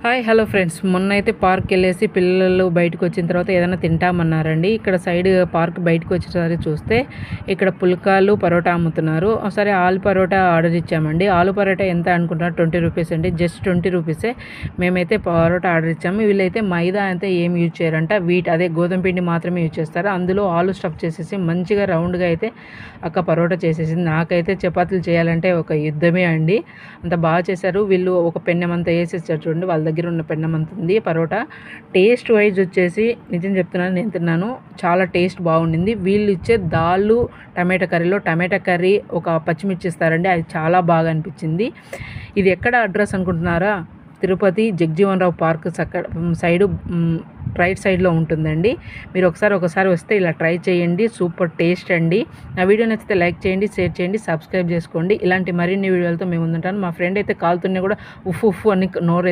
Hi hello friends, మొన్నైతే park వెళ్ళేసి పిల్లలు బయటకు వచ్చిన తర్వాత ఏదైనా తింటామన్నారండి. ఇక్కడ సైడ్ పార్క్ బయటకు వచ్చేసరికి చూస్తే ఇక్కడ పుల్కాలు పరోటా అమ్ముతున్నారు. సరే ఆలు పరోటా ఆర్డర్ ఇచ్చామండి. ఆలు పరోటా ఎంత అనుకుంటున్నారు? 20 రూపీస్ అండి, జస్ట్ 20 రూపీసే. మేమైతే పరోటా ఆర్డర్ ఇచ్చాము. వీళ్ళైతే మైదా అయితే ఏం యూజ్ చేయరంట, అదే గోధుమ పిండి మాత్రమే యూజ్ చేస్తారు. అందులో ఆలు స్టఫ్ చేసేసి మంచిగా రౌండ్గా అయితే అక్క పరోటా చేసేసింది. నాకైతే చపాతీలు చేయాలంటే ఒక యుద్ధమే అండి, అంత బాగా చేశారు. వీళ్ళు ఒక పెన్నెమంతా వేసేసారు చూడండి, వాళ్ళ దగ్గర ఉన్న పెన్నెమంత ఉంది పరోటా. టేస్ట్ వైజ్ వచ్చేసి నిజం చెప్తున్నాను, నేను తిన్నాను, చాలా టేస్ట్ బాగుండింది. వీళ్ళు ఇచ్చే దాళ్ళు టమాటా కర్రీలో టమాటా కర్రీ ఒక పచ్చిమిర్చి ఇస్తారండి, అది చాలా బాగా అనిపించింది. ఇది ఎక్కడ అడ్రస్ అనుకుంటున్నారా? తిరుపతి జగజీవన్ రావు పార్క్ సైడు రైట్ సైడ్లో ఉంటుందండి. మీరు ఒకసారి వస్తే ఇలా ట్రై చేయండి, సూపర్ టేస్ట్ అండి. నా వీడియో నచ్చితే లైక్ చేయండి, షేర్ చేయండి, సబ్స్క్రైబ్ చేసుకోండి. ఇలాంటి మరిన్ని వీడియోలతో మేము ముందుంటాను. మా ఫ్రెండ్ అయితే కాలుతున్నా కూడా ఉఫ్ ఉఫ్ అని నోరు అయితే